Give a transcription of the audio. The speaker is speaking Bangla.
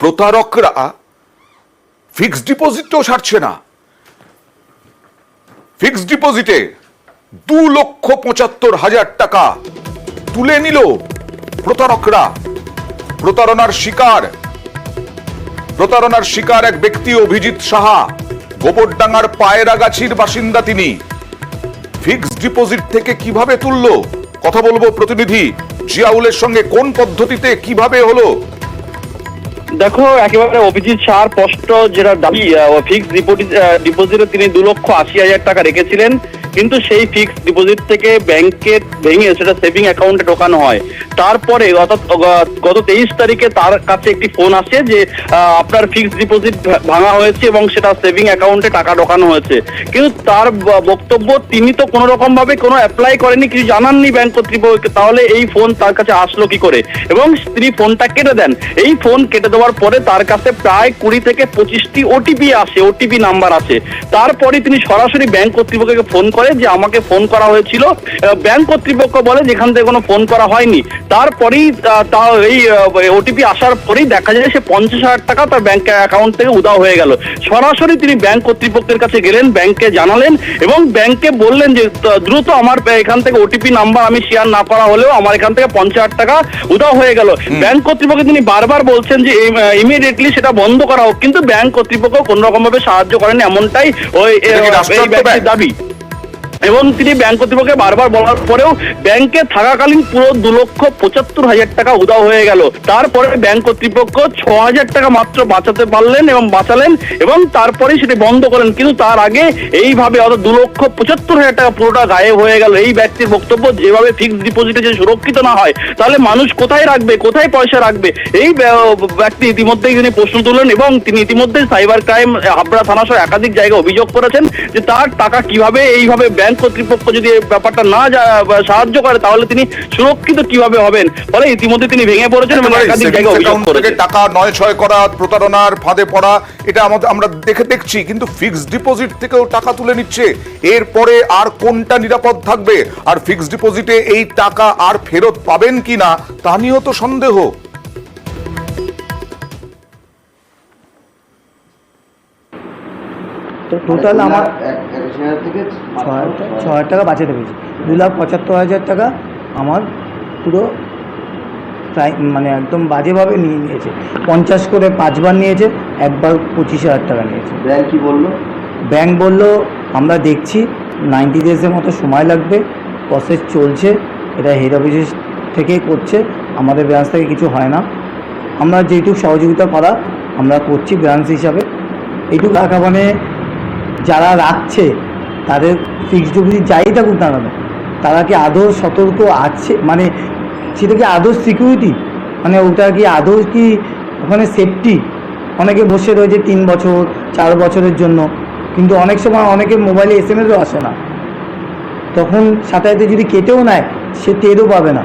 প্রতারকরা ফিক্সড ডিপোজিটও ছাড়ছে না। ফিক্সড ডিপোজিটে 2,75,000 টাকা তুলে নিল প্রতারকরা। প্রতারণার শিকার এক ব্যক্তি অভিজিৎ সাহা, গোবরডাঙ্গার পায়রাগাছির বাসিন্দা তিনি। ফিক্সড ডিপোজিট থেকে কিভাবে তুললো কথা বলবো প্রতিনিধি জিয়াউলের সঙ্গে। কোন পদ্ধতিতে কিভাবে হলো? দেখো, একেবারে অভিজিৎ সাহার স্পষ্ট যেটা দাবি, ফিক্সড ডিপোজিটে তিনি 2,80,000 টাকা রেখেছিলেন, কিন্তু সেই ফিক্সড ডিপোজিট থেকে ব্যাংকে ভেঙে সেটা সেভিং অ্যাকাউন্টে ঢোকানো হয়। তারপরে গত 23 তারিখে তার কাছে একটি ফোন আসে যে আপনার ফিক্সড ডিপোজিট ভাঙা হয়েছে এবং সেটা সেভিং অ্যাকাউন্টে টাকা ঢোকানো হয়েছে। কিন্তু তার বক্তব্য, তিনি তো কোনো রকম ভাবে কোনো অ্যাপ্লাই করেনি, কিছু জানাননি ব্যাংক কর্তৃপক্ষকে, তাহলে এই ফোন তার কাছে আসলো কি করে? এবং তিনি ফোনটা কেটে দেন। এই ফোন কেটে দেওয়ার পরে তার কাছে প্রায় 20 থেকে 25টি ওটিপি নাম্বার আসে। তারপরে তিনি সরাসরি ব্যাংক কর্তৃপক্ষকে ফোন করে যে আমাকে ফোন করা হয়েছিল। ব্যাংক কর্তৃপক্ষ বলে যেখান থেকে কোনো ফোন করা হয়নি। তারপরেই এই ওটিপি আসার পরেই দেখা যায় সে 50,000 টাকা তার ব্যাংক অ্যাকাউন্ট থেকে উধাও হয়ে গেল। সরাসরি তিনি ব্যাংক কর্তৃপক্ষের কাছে গেলেন, ব্যাংকে জানালেন এবং ব্যাংকে বললেন যে দ্রুত আমার এখান থেকে ওটিপি নাম্বার আমি শেয়ার না করা হলেও আমার এখান থেকে 50,000 টাকা উধাও হয়ে গেল। ব্যাংক কর্তৃপক্ষ তিনি বারবার বলছেন যে ইমিডিয়েটলি সেটা বন্ধ করা হোক, কিন্তু ব্যাংক কর্তৃপক্ষ কোন রকম ভাবে সাহায্য করেন, এমনটাই ওই ব্যক্তির দাবি। এবং তিনি ব্যাংক কর্তৃপক্ষকে বারবার বলার পরেও ব্যাংকে থাকাকালীন পুরো 2,75,000 টাকা উধাও হয়ে গেল। তারপরে ব্যাংক কর্তৃপক্ষ 6,000 টাকা মাত্র বাঁচাতে পারলেন এবং বাঁচালেন এবং তারপরে সেটি বন্ধ করেন। কিন্তু তার আগে এইভাবে 2,75,000 টাকা পুরোটা গায়েব হয়ে গেল। এই ব্যক্তির বক্তব্য, যেভাবে ফিক্সড ডিপোজিটে যে সুরক্ষিত না হয় তাহলে মানুষ কোথায় রাখবে, কোথায় পয়সা রাখবে? এই ব্যক্তি ইতিমধ্যেই তিনি প্রশ্ন তুললেন এবং তিনি ইতিমধ্যেই সাইবার ক্রাইম হাবড়া থানা সহ একাধিক জায়গায় অভিযোগ করেছেন যে তার টাকা কিভাবে এইভাবে ব্যাংক কর্তৃপক্ষ যদি ব্যাপারটা না সাহায্য করে তাহলে তিনি সুরক্ষিত কিভাবে হবেন। ফলে ইতিমধ্যে তিনি ভেঙে পড়েছেন এবং একাধিক জায়গায় অভিযোগ করেছেন। টাকা নয় ছয় করা, প্রতারণার ফাঁদে পড়া, এটা আমরা দেখছি। কিন্তু ফিক্সড ডিপোজিট থেকেও টাকা তুলে নিচ্ছে। এরপরে আর কোনটা নিরাপদ থাকবে? আর ফিক্সড ডিপোজিটে এই টাকা আর ফেরত পাবেন কিনা তা নিয়েও তো সন্দেহ। তো টোটাল আমার 6,000 টাকা বাঁচাতে পেরেছি। 2,75,000 টাকা আমার পুরো প্রায় মানে একদম বাজেভাবে নিয়ে নিয়েছে। 50 করে 5 বার নিয়েছে, একবার 25,000 টাকা নিয়েছে। ব্যাংক কি বললো? ব্যাংক বললো আমরা দেখছি 90 ডেজের মতো সময় লাগবে, প্রসেস চলছে, এটা হেড অফিস থেকেই করছে, আমাদের ব্রাঞ্চ থেকে কিছু হয় না। আমরা যেটুকু সহযোগিতা করা আমরা করছি ব্রাঞ্চ হিসাবে। এইটুকু টাকা মানে যারা রাখছে তাদের ফিক্সড ডিপোজিট যাই থাকুক না কেন, তারা কি আদৌ সতর্ক আছে? মানে সেটা কি আদৌ সিকিউরিটি? মানে ওটা কি আদৌ কি ওখানে সেফটি? অনেকে বসে রয়েছে 3 বছর 4 বছরের জন্য, কিন্তু অনেক সময় অনেকে মোবাইলে SMS আসে না, তখন সাথে সাথে যদি কেটেও নেয় সে টেরও পাবে না।